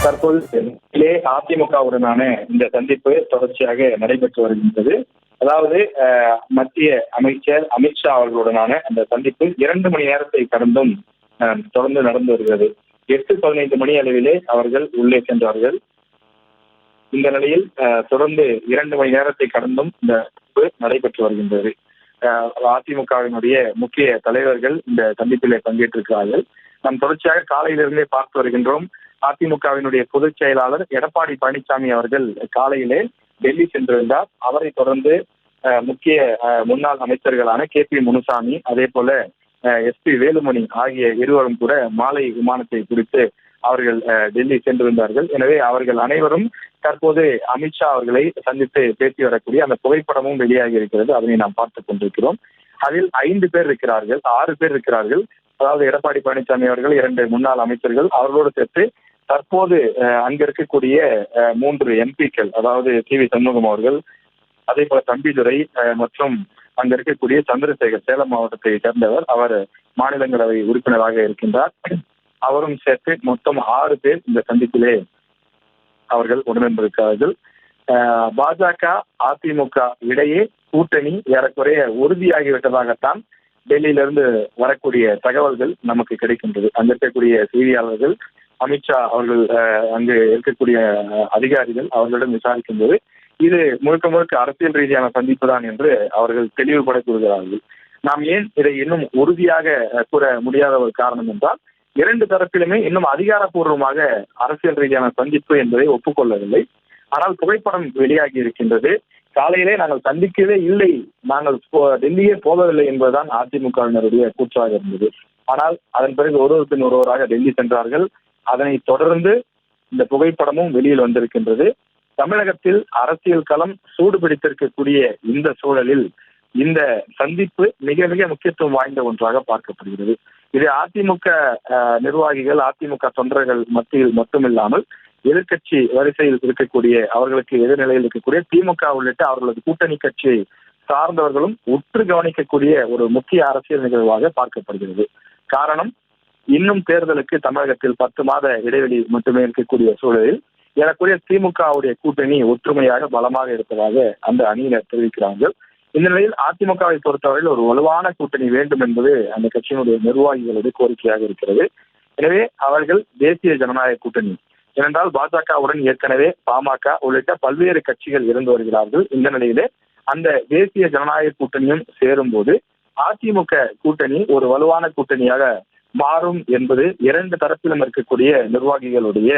தற்போது அதிமுகவுடனான இந்த சந்திப்பு தொடர்ச்சியாக நடைபெற்று வருகின்றது. அதாவது மத்திய அமைச்சர் அமித்ஷா அவர்களுடனான அந்த சந்திப்பு 2 மணி நேரத்தை கடந்தும் தொடர்ந்து நடந்து வருகிறது. 8:15 மணி அளவிலே அவர்கள் உள்ளே சென்றார்கள். இந்த நிலையில் தொடர்ந்து 2 மணி நேரத்தை கடந்தும் இந்த சந்திப்பு நடைபெற்று வருகின்றது. அதிமுகவினுடைய முக்கிய தலைவர்கள் இந்த சந்திப்பிலே பங்கேற்றிருக்கிறார்கள். நாம் தொடர்ச்சியாக காலையிலிருந்தே பார்த்து வருகின்றோம். அதிமுகவினுடைய பொதுச் செயலாளர் எடப்பாடி பழனிசாமி அவர்கள் காலையிலே டெல்லி சென்றிருந்தார். அவரை தொடர்ந்து முக்கிய முன்னாள் அமைச்சர்களான KP முனுசாமி, அதே போல SP வேலுமணி ஆகிய இருவரும் கூட மாலை விமானத்தை குறித்து அவர்கள் டெல்லி சென்றிருந்தார்கள். எனவே அவர்கள் அனைவரும் தற்போது அமித்ஷா அவர்களை சந்தித்து பேசி வரக்கூடிய அந்த புகைப்படமும் வெளியாகி இருக்கிறது. அதனை நாம் பார்த்துக் கொண்டிருக்கிறோம். அதில் 5 பேர் இருக்கிறார்கள், 6 பேர் இருக்கிறார்கள். அதாவது எடப்பாடி பழனிசாமி அவர்கள், 2 முன்னாள் அமைச்சர்கள், அவர்களோடு சேர்த்து தற்போது அங்க இருக்கக்கூடிய 3 MPக்கள், அதாவது TV சண்முகம் அவர்கள், அதே போல தம்பிதுரை மற்றும் அங்க இருக்கக்கூடிய சந்திரசேகர், சேலம் மாவட்டத்தை சேர்ந்தவர், அவர் மாநிலங்களவை உறுப்பினராக இருக்கின்றார். அவரும் சேர்த்து மொத்தம் 6 பேர் இந்த சந்திப்பிலே அவர்கள் உடனிருக்கிறார்கள். பாஜக அதிமுக இடையே கூட்டணி ஏறக்குறைய உறுதியாகிவிட்டதாகத்தான் டெல்லியிலிருந்து வரக்கூடிய தகவல்கள் நமக்கு கிடைக்கின்றது. அங்க இருக்கக்கூடிய செய்தியாளர்கள், அமித்ஷா அவர்கள், அங்கு இருக்கக்கூடிய அதிகாரிகள் அவர்களிடம் விசாரிக்கும் போது இது முழுக்க முழுக்க அரசியல் ரீதியான சந்திப்பு தான் என்று அவர்கள் தெளிவுபட கூறுகிறார்கள். நாம் ஏன் இதை இன்னும் உறுதியாக கூற முடியாத ஒரு காரணம் என்றால், 2 தரப்பிலுமே இன்னும் அதிகாரப்பூர்வமாக அரசியல் ரீதியான சந்திப்பு என்பதை ஒப்புக்கொள்ளவில்லை. ஆனால் புகைப்படம் வெளியாகி இருக்கின்றது. காலையிலே நாங்கள் சந்திக்கவே இல்லை, நாங்கள் டெல்லியே போகவில்லை என்பதுதான் அதிமுகவினருடைய கூற்றாக இருந்தது. ஆனால் அதன் பிறகு ஒருவருக்கு ஒருவராக டெல்லி சென்றார்கள். அதனை தொடர்ந்து இந்த புகைப்படமும் வெளியில் வந்திருக்கின்றது. தமிழகத்தில் அரசியல் களம் சூடு பிடித்திருக்கக்கூடிய இந்த சூழலில் இந்த சந்திப்பு மிக மிக முக்கியத்துவம் வாய்ந்த ஒன்றாக பார்க்கப்படுகிறது. இது அதிமுக நிர்வாகிகள், அதிமுக தொண்டர்கள் மத்தியில் மட்டுமில்லாமல் எதிர்கட்சி வரிசையில் இருக்கக்கூடிய, அவர்களுக்கு எதிர்நிலையில் இருக்கக்கூடிய திமுக உள்ளிட்ட அவர்களது கூட்டணி கட்சியை சார்ந்தவர்களும் உற்று கவனிக்கக்கூடிய ஒரு முக்கிய அரசியல் நிகழ்வாக பார்க்கப்படுகிறது. காரணம், இன்னும் தேர்தலுக்கு தமிழகத்தில் 10 மாத இடைவெளி மட்டுமே இருக்கக்கூடிய சூழலில் ஏறக்குறைய திமுகவுடைய கூட்டணி ஒற்றுமையாக பலமாக இருப்பதாக அந்த அணியினர் தெரிவிக்கிறார்கள். இந்த நிலையில் அதிமுகவை பொறுத்தவரையில் ஒரு வலுவான கூட்டணி வேண்டும் என்பது அந்த கட்சியினுடைய நிர்வாகிகளுடைய கோரிக்கையாக இருக்கிறது. எனவே அவர்கள் தேசிய ஜனநாயக கூட்டணி, ஏனென்றால் பாஜகவுடன் ஏற்கனவே பாமக உள்ளிட்ட பல்வேறு கட்சிகள் இருந்து வருகிறார்கள். இந்த நிலையிலே அந்த தேசிய ஜனநாயக கூட்டணியும் சேரும் போது அதிமுக கூட்டணி ஒரு வலுவான கூட்டணியாக மாறும் என்பது 2 தரப்பிலும் இருக்கக்கூடிய நிர்வாகிகளுடைய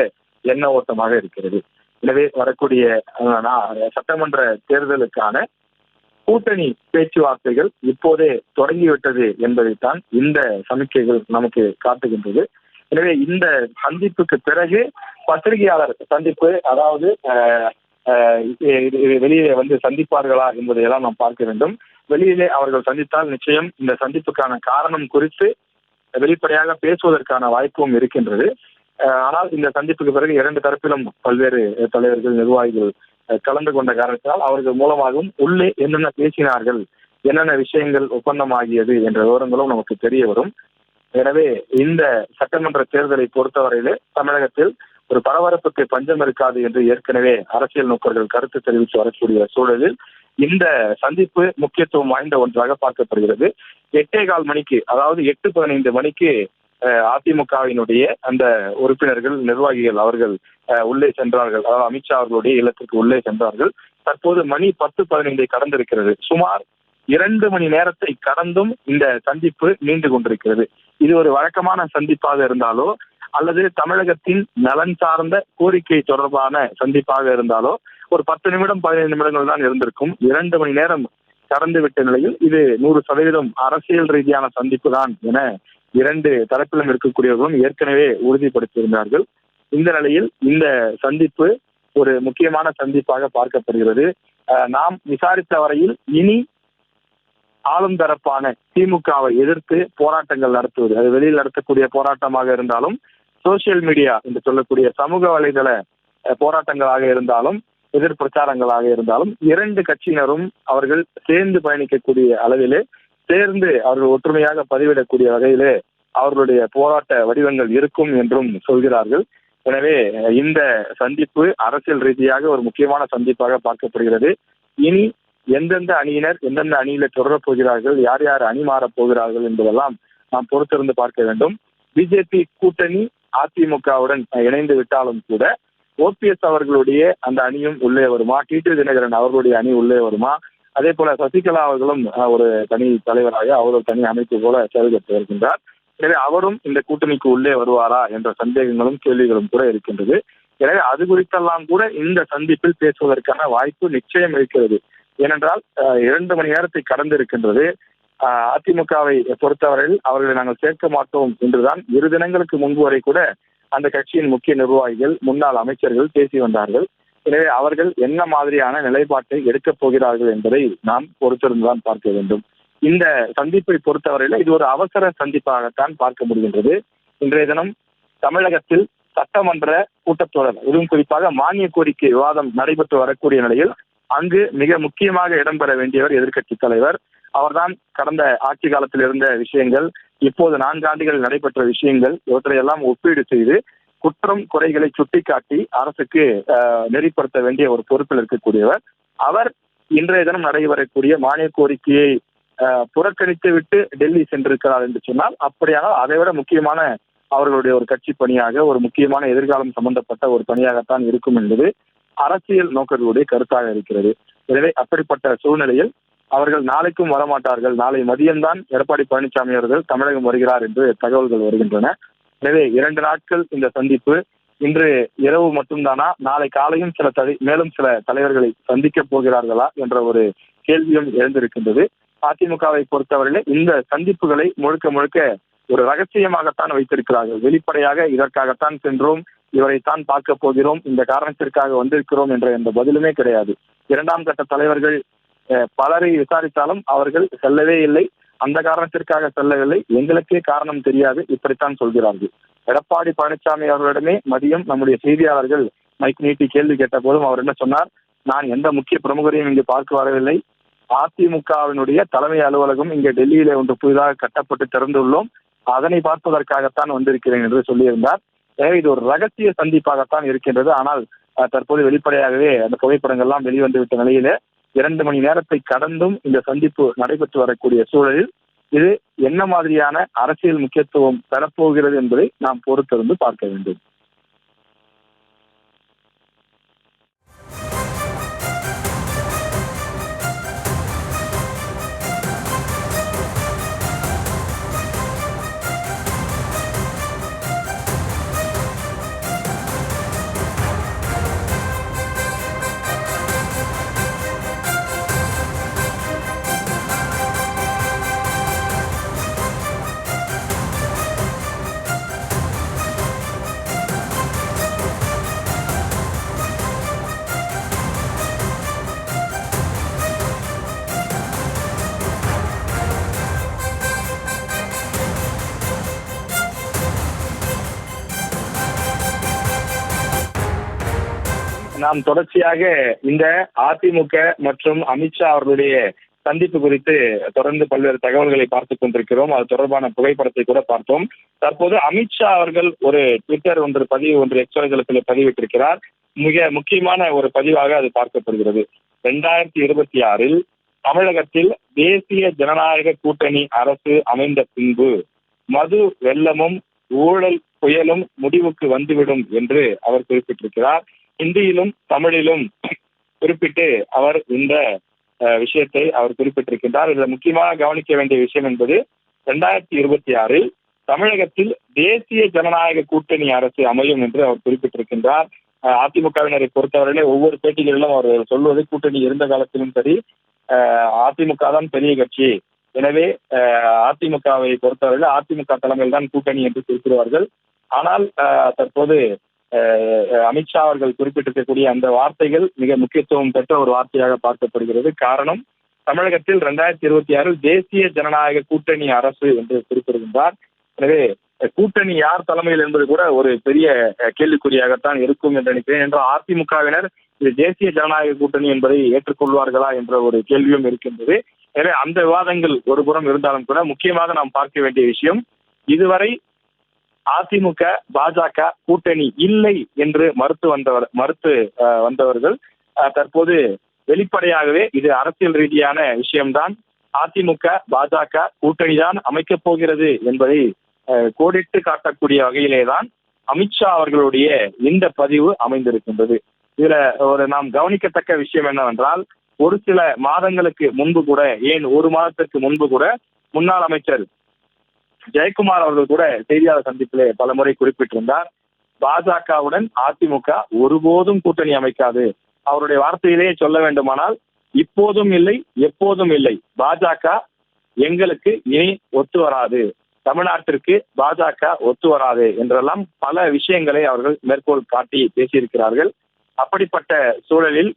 எண்ண ஓட்டமாக இருக்கிறது. எனவே வரக்கூடிய சட்டமன்ற தேர்தலுக்கான கூட்டணி பேச்சுவார்த்தைகள் இப்போதே தொடங்கிவிட்டது என்பதைத்தான் இந்த சமிக்கைகள் நமக்கு காட்டுகின்றது. எனவே இந்த சந்திப்புக்கு பிறகு பத்திரிகையாளர் சந்திப்பு, அதாவது வெளியே வந்து சந்திப்பார்களா என்பதையெல்லாம் நாம் பார்க்க வேண்டும். வெளியிலே அவர்கள் சந்தித்தால் நிச்சயம் இந்த சந்திப்புக்கான காரணம் குறித்து வெளிப்படையாக பேசுவதற்கான வாய்ப்பும் இருக்கின்றது. ஆனால் இந்த சந்திப்புக்கு பிறகு 2 தரப்பிலும் பல்வேறு தலைவர்கள், நிர்வாகிகள் கலந்து கொண்ட காரணத்தினால் அவர்கள் மூலமாகவும் உள்ளே என்னென்ன பேசினார்கள், என்னென்ன விஷயங்கள் ஒப்பந்தமாகியது என்ற விவரங்களும் நமக்கு தெரிய வரும். எனவே இந்த சட்டமன்ற தேர்தலை பொறுத்தவரையிலே தமிழகத்தில் ஒரு பரபரப்புக்கு பஞ்சம் இருக்காது என்று ஏற்கனவே அரசியல் நோக்கர்கள் கருத்து தெரிவித்து வரக்கூடிய சூழலில் இந்த சந்திப்பு முக்கியத்துவம் வாய்ந்த ஒன்றாக பார்க்கப்படுகிறது. 8:15 மணிக்கு, அதாவது 8:15 மணிக்கு அதிமுகவினுடைய அந்த உறுப்பினர்கள், நிர்வாகிகள் அவர்கள் உள்ளே சென்றார்கள். அதாவது அமித்ஷா அவர்களுடைய இல்லத்திற்கு உள்ளே சென்றார்கள். தற்போது மணி 10:15 கடந்திருக்கிறது. சுமார் 2 மணி நேரத்தை கடந்தும் இந்த சந்திப்பு நீண்டு கொண்டிருக்கிறது. இது ஒரு வழக்கமான சந்திப்பாக இருந்தாலோ அல்லது தமிழகத்தின் நலன் சார்ந்த கோரிக்கை தொடர்பான சந்திப்பாக இருந்தாலோ ஒரு 10 நிமிடம் 15 நிமிடங்கள் தான் இருந்திருக்கும். 2 மணி நேரம் கடந்துவிட்ட நிலையில் இது 100% அரசியல் ரீதியான சந்திப்பு தான் என 2 தரப்பிலும் இருக்கக்கூடியவர்களும் ஏற்கனவே உறுதிப்படுத்தியிருந்தார்கள். இந்த நிலையில் இந்த சந்திப்பு ஒரு முக்கியமான சந்திப்பாக பார்க்கப்படுகிறது. நாம் விசாரித்த வரையில் இனி ஆளும் தரப்பான திமுகவை எதிர்த்து போராட்டங்கள் நடத்துவது, அது வெளியில் நடத்தக்கூடிய போராட்டமாக இருந்தாலும், சோசியல் மீடியா என்று சொல்லக்கூடிய சமூக வலைதள போராட்டங்களாக இருந்தாலும், எதிர் பிரச்சாரங்களாக இருந்தாலும், 2 கட்சியினரும் அவர்கள் சேர்ந்து பயணிக்கக்கூடிய அளவிலே, சேர்ந்து அவர்கள் ஒற்றுமையாக பதிவிடக்கூடிய வகையிலே அவர்களுடைய போராட்ட வடிவங்கள் இருக்கும் என்றும் சொல்கிறார்கள். எனவே இந்த சந்திப்பு அரசியல் ரீதியாக ஒரு முக்கியமான சந்திப்பாக பார்க்கப்படுகிறது. இனி எந்தெந்த அணியினர் எந்தெந்த அணியில தொடரப் போகிறார்கள், யார் யார் அணி மாறப் போகிறார்கள் என்பதெல்லாம் நாம் பொறுத்திருந்து பார்க்க வேண்டும். பிஜேபி கூட்டணி அதிமுகவுடன் இணைந்து விட்டாலும் கூட ஓபிஎஸ் அவர்களுடைய அந்த அணியும் உள்ளே வருமா, டிடி தினகரன் அவர்களுடைய அணி உள்ளே வருமா, அதே போல சசிகலா அவர்களும் ஒரு தனி தலைவராக அவர் ஒரு தனி அமைப்பு போல செயல்பட்டு வருகின்றார். எனவே அவரும் இந்த கூட்டணிக்கு உள்ளே வருவாரா என்ற சந்தேகங்களும் கேள்விகளும் கூட இருக்கின்றது. எனவே அது குறித்தெல்லாம் கூட இந்த சந்திப்பில் பேசுவதற்கான வாய்ப்பு நிச்சயம் இருக்கிறது. ஏனென்றால் 2 மணி நேரத்தை கடந்து இருக்கின்றது. அதிமுகவை பொறுத்தவரையில் அவர்களை நாங்கள் சேர்க்க மாட்டோம் என்றுதான் 2 தினங்களுக்கு முன்பு வரை கூட அந்த கட்சியின் முக்கிய நிர்வாகிகள் முன்னாள் அமைச்சர்கள் பேசி வந்தார்கள். எனவே அவர்கள் என்ன மாதிரியான நிலைப்பாட்டை எடுக்கப் போகிறார்கள் என்பதை நாம் பொறுத்திருந்துதான் பார்க்க வேண்டும். இந்த சந்திப்பை பொறுத்தவரையில் இது ஒரு அவசர சந்திப்பாகத்தான் பார்க்க முடிகின்றது. இன்றைய தினம் தமிழகத்தில் சட்டமன்ற கூட்டத்தொடர், இதுவும் குறிப்பாக மானிய கோரிக்கை விவாதம் நடைபெற்று வரக்கூடிய நிலையில் அங்கு மிக முக்கியமாக இடம்பெற வேண்டியவர் எதிர்க்கட்சி தலைவர். அவர்தான் கடந்த ஆட்சி காலத்தில் இருந்த விஷயங்கள், இப்போது 4 ஆண்டுகள் நடைபெற்ற விஷயங்கள், இவற்றையெல்லாம் ஒப்பீடு செய்து குற்றம் குறைகளை சுட்டிக்காட்டி அரசுக்கு நெறிப்படுத்த வேண்டிய ஒரு பொறுப்பில் இருக்கக்கூடியவர். அவர் இன்றைய தினம் நடைபெறக்கூடிய மானிய கோரிக்கையை புறக்கணித்து விட்டு டெல்லி சென்றிருக்கிறார் என்று சொன்னால், அப்படியானால் அதைவிட முக்கியமான அவர்களுடைய ஒரு கட்சி பணியாக, ஒரு முக்கியமான எதிர்காலம் சம்பந்தப்பட்ட ஒரு பணியாகத்தான் இருக்கும் என்பது அரசியல் நோக்கர்களுடைய கருத்தாக இருக்கிறது. எனவே அப்படிப்பட்ட சூழ்நிலையில் அவர்கள் நாளைக்கும் வரமாட்டார்கள். நாளை மதியம்தான் எடப்பாடி பழனிசாமி அவர்கள் தமிழகம் வருகிறார் என்று தகவல்கள் வருகின்றன. எனவே 2 நாட்கள் இந்த சந்திப்பு. இன்று இரவு மட்டும்தானா, நாளை காலையும் மேலும் சில தலைவர்களை சந்திக்க போகிறார்களா என்ற ஒரு கேள்வியும் எழுந்திருக்கின்றது. அதிமுகவை பொறுத்தவரையில இந்த சந்திப்புகளை முழுக்க முழுக்க ஒரு ரகசியமாகத்தான் வைத்திருக்கிறார்கள். வெளிப்படையாக இதற்காகத்தான் சென்றோம், இவரைத்தான் பார்க்க போகிறோம், இந்த காரணத்திற்காக வந்திருக்கிறோம் என்ற எந்த பதிலுமே கிடையாது. 2ஆம் கட்ட தலைவர்கள் பலரை விசாரித்தாலும் அவர்கள் செல்லவே இல்லை, அந்த காரணத்திற்காக செல்லவில்லை, எங்களுக்கே காரணம் தெரியாது, இப்படித்தான் சொல்கிறார்கள். எடப்பாடி பழனிசாமி அவர்களிடமே மதியம் நம்முடைய செய்தியாளர்கள் மைக் நீட்டி கேள்வி கேட்ட போதும் அவர் என்ன சொன்னார், நான் எந்த முக்கிய பிரமுகரையும் இங்கு பார்க்க வரவில்லை, அதிமுகவினுடைய தலைமை அலுவலகம் இங்கே டெல்லியிலே ஒன்று புதிதாக கட்டப்பட்டு திறந்துள்ளோம், அதனை பார்ப்பதற்காகத்தான் வந்திருக்கிறேன் என்று சொல்லியிருந்தார். எனவே இது ஒரு ரகசிய சந்திப்பாகத்தான் இருக்கின்றது. ஆனால் தற்போது வெளிப்படையாகவே அந்த புகைப்படங்கள்லாம் வெளிவந்துவிட்ட நிலையிலே 2 மணி நேரத்தை கடந்தும் இந்த சந்திப்பு நடைபெற்று வரக்கூடிய சூழலில் இது என்ன மாதிரியான அரசியல் முக்கியத்துவம் பெறப்போகிறது என்பதை நாம் பொறுத்திருந்து பார்க்க வேண்டும். நாம் தொடர்ச்சியாக இந்த அதிமுக மற்றும் அமித்ஷா அவர்களுடைய சந்திப்பு குறித்து தொடர்ந்து பல்வேறு தகவல்களை பார்த்துக் கொண்டிருக்கிறோம். அது தொடர்பான புகைப்படத்தை கூட பார்த்தோம். தற்போது அமித்ஷா அவர்கள் ஒரு ட்விட்டர் பதிவு எக்ஸ் வலைதளத்தில் பதிவிட்டிருக்கிறார். மிக முக்கியமான ஒரு பதிவாக அது பார்க்கப்படுகிறது. 2026 தமிழகத்தில் தேசிய ஜனநாயக கூட்டணி அரசு அமைந்த பின்பு மது வெள்ளமும் ஊழல் புயலும் முடிவுக்கு வந்துவிடும் என்று அவர் குறிப்பிட்டிருக்கிறார். ஹிந்தியிலும் தமிழிலும் குறிப்பிட்டு அவர் இந்த விஷயத்தை அவர் குறிப்பிட்டிருக்கின்றார். இதில் முக்கியமாக கவனிக்க வேண்டிய விஷயம் என்பது 2026 தமிழகத்தில் தேசிய ஜனநாயக கூட்டணி அரசு அமையும் என்று அவர் குறிப்பிட்டிருக்கின்றார். அதிமுகவினரை பொறுத்தவரையிலே ஒவ்வொரு பேட்டிகளிலும் அவர் சொல்வது, கூட்டணி இருந்த காலத்திலும் சரி அதிமுக தான் பெரிய கட்சி, எனவே அதிமுகவை பொறுத்தவரையில் அதிமுக தலைமையில் தான் கூட்டணி என்று குறிப்பிடுவார்கள். ஆனால் தற்போது அமித்ஷா அவர்கள் குறிப்பிட்டிருக்கக்கூடிய அந்த வார்த்தைகள் மிக முக்கியத்துவம் பெற்ற ஒரு வார்த்தையாக பார்க்கப்படுகிறது. காரணம், தமிழகத்தில் 2026 தேசிய ஜனநாயக கூட்டணி அரசு என்று குறிப்பிடுகின்றார். எனவே கூட்டணி யார் தலைமையில் என்பது கூட ஒரு பெரிய கேள்விக்குறியாகத்தான் இருக்கும் என்று நினைக்கிறேன். என்றால் அதிமுகவினர் இது தேசிய ஜனநாயக கூட்டணி என்பதை ஏற்றுக்கொள்வார்களா என்ற ஒரு கேள்வியும் இருக்கின்றது. எனவே அந்த விவாதங்கள் ஒரு புறம் இருந்தாலும் கூட முக்கியமாக நாம் பார்க்க வேண்டிய விஷயம், இதுவரை அதிமுக பாஜக கூட்டணி இல்லை என்று மறுத்து வந்தவர்கள் தற்போது வெளிப்படையாகவே இது அரசியல் ரீதியான விஷயம்தான், அதிமுக பாஜக கூட்டணி தான் அமைக்கப் போகிறது என்பதை கோடிட்டு காட்டக்கூடிய வகையிலேதான் அமித்ஷா அவர்களுடைய இந்த பதிவு அமைந்திருக்கின்றது. இதுல நாம் கவனிக்கத்தக்க விஷயம் என்னவென்றால், ஒரு சில மாதங்களுக்கு முன்பு கூட, ஏன் ஒரு மாதத்திற்கு முன்பு கூட முன்னாள் அமைச்சர் ஜெயக்குமார் அவர்கள் கூட செய்தியாளர் சந்திப்பிலே பல முறை குறிப்பிட்டிருந்தார், பாஜகவுடன் அதிமுக ஒருபோதும் கூட்டணி அமைக்காது. அவருடைய வார்த்தையிலேயே சொல்ல வேண்டுமானால், இப்போதும் இல்லை எப்போதும் இல்லை, பாஜக எங்களுக்கு இனி ஒத்து வராது, தமிழ்நாட்டிற்கு பாஜக ஒத்து வராது என்றெல்லாம் பல விஷயங்களை அவர்கள் மேற்கோள் காட்டி பேசியிருக்கிறார்கள். அப்படிப்பட்ட சூழலில்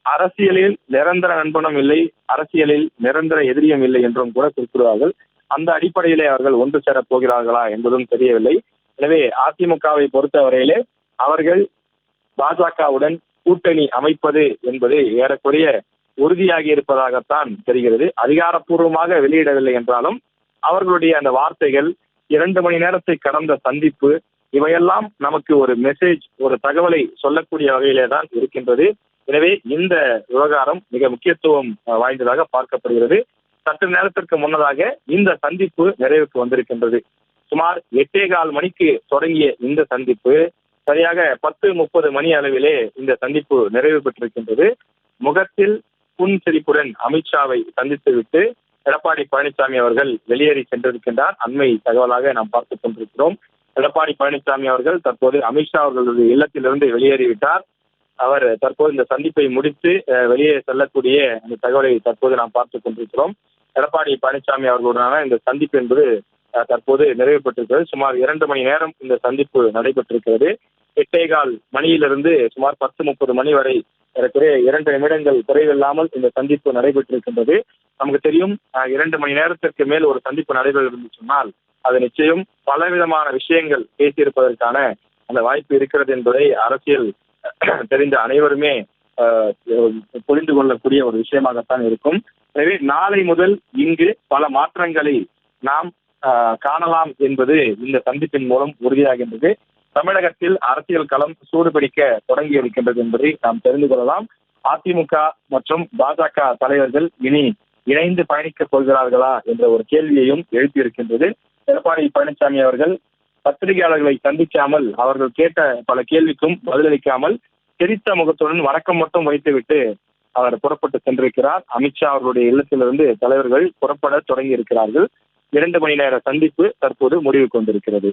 அரசியலில் நிரந்தர நண்பனும் இல்லை, அரசியலில் நிரந்தர எதிரியும் இல்லை என்றும் கூட குறிப்பிடுவார்கள். அந்த அடிப்படையிலே அவர்கள் ஒன்று சேரப் போகிறார்களா என்பதும் தெரியவில்லை. எனவே அதிமுகவை பொறுத்தவரையிலே அவர்கள் பாஜகவுடன் கூட்டணி அமைப்பது என்பது ஏறக்குறைய உறுதியாகி இருப்பதாகத்தான் தெரிகிறது. அதிகாரப்பூர்வமாக வெளியிடவில்லை என்றாலும் அவர்களுடைய அந்த வார்த்தைகள், 2 மணி நேரத்தை கடந்த சந்திப்பு, இவையெல்லாம் நமக்கு ஒரு மெசேஜ், ஒரு தகவலை சொல்லக்கூடிய வகையிலே தான் இருக்கின்றது. எனவே இந்த விவகாரம் மிக முக்கியத்துவம் வாய்ந்ததாக பார்க்கப்படுகிறது. சற்று நேரத்திற்கு முன்னதாக இந்த சந்திப்பு நிறைவுக்கு வந்திருக்கின்றது. சுமார் 8:15 மணிக்கு தொடங்கிய இந்த சந்திப்பு சரியாக 10:30 மணி அளவிலே இந்த சந்திப்பு நிறைவு பெற்றிருக்கின்றது. முகத்தில் புன்சிரிப்புடன் அமித்ஷாவை சந்தித்துவிட்டு எடப்பாடி பழனிசாமி அவர்கள் வெளியேறி சென்றிருக்கின்றார். அண்மை தகவலாக நாம் பார்த்துக் கொண்டிருக்கிறோம். எடப்பாடி பழனிசாமி அவர்கள் தற்போது அமித்ஷா அவர்களுடைய இல்லத்திலிருந்து வெளியேறிவிட்டார். அவர் தற்போது இந்த சந்திப்பை முடித்து வெளியே செல்லக்கூடிய அந்த தகவலை தற்போது நாம் பார்த்துக் கொண்டிருக்கிறோம். எடப்பாடி பழனிசாமி அவர்களுடனான இந்த சந்திப்பு என்பது தற்போது நிறைவு பெற்றிருக்கிறது. சுமார் 2 மணி நேரம் இந்த சந்திப்பு நடைபெற்றிருக்கிறது. 8:15 மணியிலிருந்து சுமார் 10:30 மணி வரை ஏறக்குறைய 2 நிமிடங்கள் குறைவில்லாமல் இந்த சந்திப்பு நடைபெற்றிருக்கின்றது. நமக்கு தெரியும், 2 மணி நேரத்திற்கு மேல் ஒரு சந்திப்பு நடைபெறும் சொன்னால் அது நிச்சயம் பலவிதமான விஷயங்கள் பேசியிருப்பதற்கான அந்த வாய்ப்பு இருக்கிறது என்பதை அரசியல் தெரிந்த அனைவருமே புரிந்து கொள்ளக்கூடிய ஒரு விஷயமாகத்தான் இருக்கும். எனவே நாளை முதல் இங்கு பல மாற்றங்களை நாம் காணலாம் என்பது இந்த சந்திப்பின் மூலம் உறுதியாகின்றது. தமிழகத்தில் அரசியல் களம் சூடுபிடிக்க தொடங்கி இருக்கின்றது என்பதை நாம் தெரிந்து கொள்ளலாம். அதிமுக மற்றும் பாஜக தலைவர்கள் இனி இணைந்து பயணிக்கப் போகிறார்களா என்ற ஒரு கேள்வியையும் எழுப்பியிருக்கின்றது. எடப்பாடி பழனிசாமி அவர்கள் பத்திரிகையாளர்களை சந்திக்காமல், அவர்கள் கேட்ட பல கேள்விக்கும் பதிலளிக்காமல் சிரித்த முகத்துடன் வணக்கம் மட்டும் வைத்துவிட்டு அவர் புறப்பட்டு சென்றிருக்கிறார். அமித்ஷா அவர்களுடைய இல்லத்திலிருந்து தலைவர்கள் புறப்பட தொடங்கி இருக்கிறார்கள். 2 மணி நேர சந்திப்பு தற்போது முடிவு கொண்டிருக்கிறது.